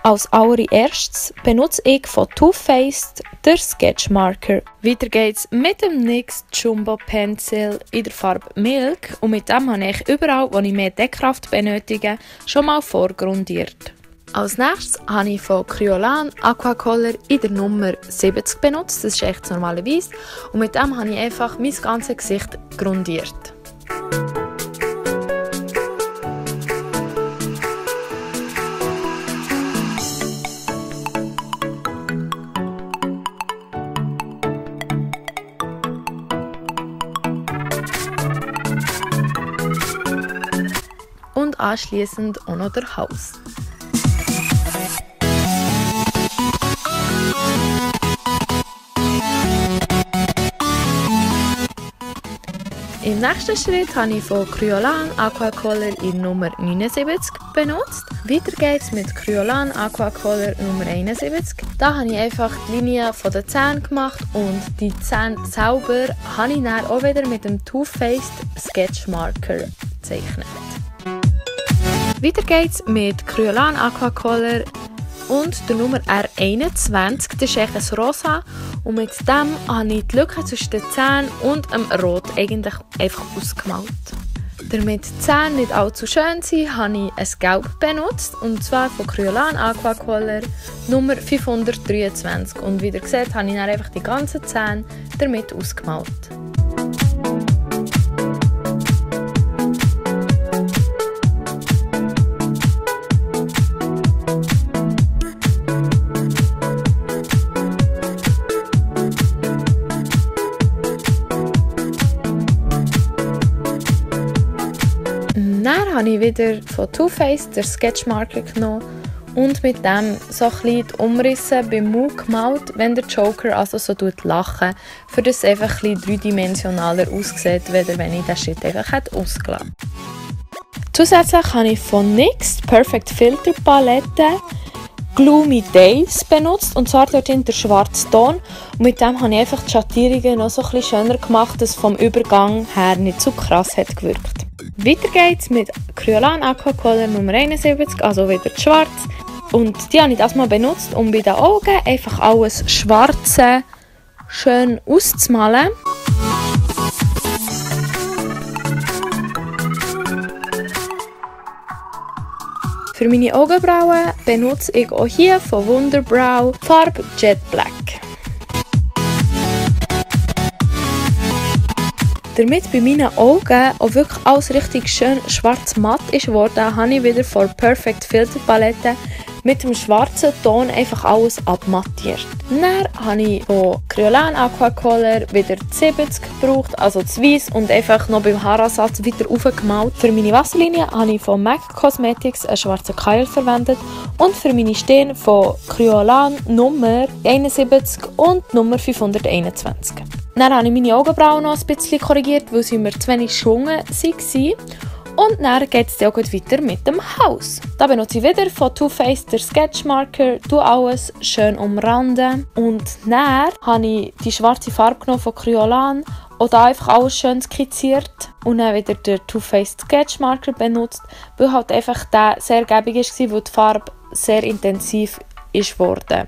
Als allererstes benutze ich von Too Faced den Sketch Marker. Weiter geht's mit dem NYX Jumbo Pencil in der Farbe Milk und mit dem habe ich überall, wo ich mehr Deckkraft benötige, schon mal vorgrundiert. Als nächstes habe ich von Kryolan Aquacolor in der Nummer 70 benutzt, das ist echt normalerweise, und mit dem habe ich einfach mein ganzes Gesicht grundiert. Und anschliessend auch noch der Hals. Im nächsten Schritt habe ich von Kryolan Aquacolor in Nummer 79 benutzt. Weiter geht es mit Kryolan Aquacolor Nummer 71. Da habe ich einfach die Linie von den Zähnen gemacht und die Zähne selber habe ich dann auch wieder mit dem Too Faced Sketch Marker gezeichnet. Weiter geht es mit Kryolan Aquacolor und der Nummer R21, das ist echt ein Rosa, und mit dem habe ich die Lücke zwischen den Zähnen und dem Rot eigentlich einfach ausgemalt. Damit die Zähne nicht allzu schön sind, habe ich ein Gelb benutzt, und zwar von Kryolan Aquacolor Nummer 523, und wie ihr seht, habe ich dann einfach die ganzen Zähne damit ausgemalt. Dann habe ich wieder von Too Faced den Sketch Marker genommen und mit dem so ein bisschen die Umrisse beim Mund gemalt, wenn der Joker also so lachen, für das es einfach ein bisschen dreidimensionaler aussieht, wenn ich den Schritt einfach ausgelassen hätte. Zusätzlich habe ich von NYX Perfect Filter Palette Gloomy Days benutzt, und zwar dort in der schwarzen Ton, und mit dem habe ich einfach die Schattierungen noch so ein bisschen schöner gemacht, dass es vom Übergang her nicht so krass hat gewirkt. Weiter geht's mit Kryolan Aquacolor Nummer 71, also wieder schwarz, und die habe ich das mal benutzt, um bei den Augen einfach alles Schwarze schön auszumalen. Für meine Augenbrauen benutze ich auch hier von Wonderbrow Farbe Jet Black. Damit bei meinen Augen auch wirklich alles richtig schön schwarz-matt ist geworden, habe ich wieder von Perfect Filter Palette mit dem schwarzen Ton einfach alles abmattiert. Dann habe ich von Kryolan Aquacolor wieder 70 gebraucht, also das Weiss, und einfach noch beim Haaransatz wieder aufgemalt. Für meine Wasserlinie habe ich von MAC Cosmetics einen schwarzen Keil verwendet und für meine Stirn von Kryolan Nummer 71 und Nummer 521. Dann habe ich meine Augenbrauen noch ein bisschen korrigiert, weil sie mir zu wenig geschwungen waren. Und dann geht es auch weiter mit dem Haus. Da benutze ich wieder von Too Faced den Sketch Marker, alles schön umranden. Und dann habe ich die schwarze Farbe genommen von Kryolan und da einfach alles schön skizziert. Und dann wieder den Too Faced Sketch Marker benutzt, weil halt einfach der sehr gäbig war, weil die Farbe sehr intensiv ist worden.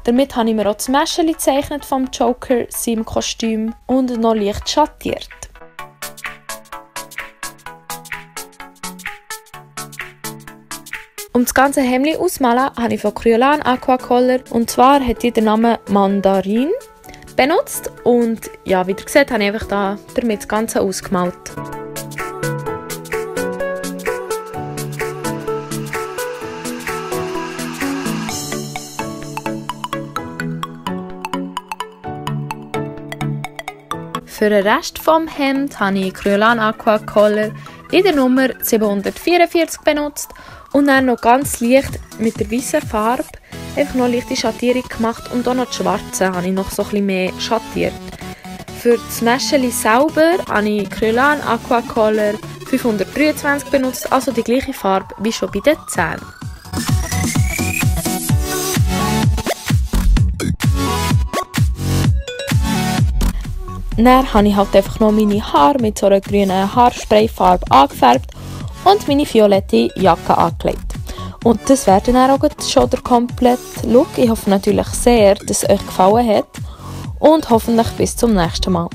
Damit habe ich mir auch das Mäschchen gezeichnet vom Joker, seinem Kostüm, und noch leicht schattiert. Um das ganze Hemd auszumalen, habe ich von Kryolan Aquacolor, und zwar hat die den Namen Mandarin benutzt, und ja, wie ihr seht, habe ich einfach damit das Ganze ausgemalt. Für den Rest des Hemds habe ich Kryolan Aquacolor in der Nummer 744 benutzt und dann noch ganz leicht mit der weißen Farbe einfach noch leichte Schattierung gemacht, und auch noch die schwarze habe ich noch so ein bisschen mehr schattiert. Für das Mäschchen selber habe ich Kryolan Aquacolor 523 benutzt, also die gleiche Farbe wie schon bei den Zähnen. Dann habe ich halt einfach noch meine Haare mit so einer grünen Haarsprayfarbe angefärbt und meine violette Jacke angelegt. Und das wäre dann auch schon der komplette Look. Ich hoffe natürlich sehr, dass es euch gefallen hat und hoffentlich bis zum nächsten Mal.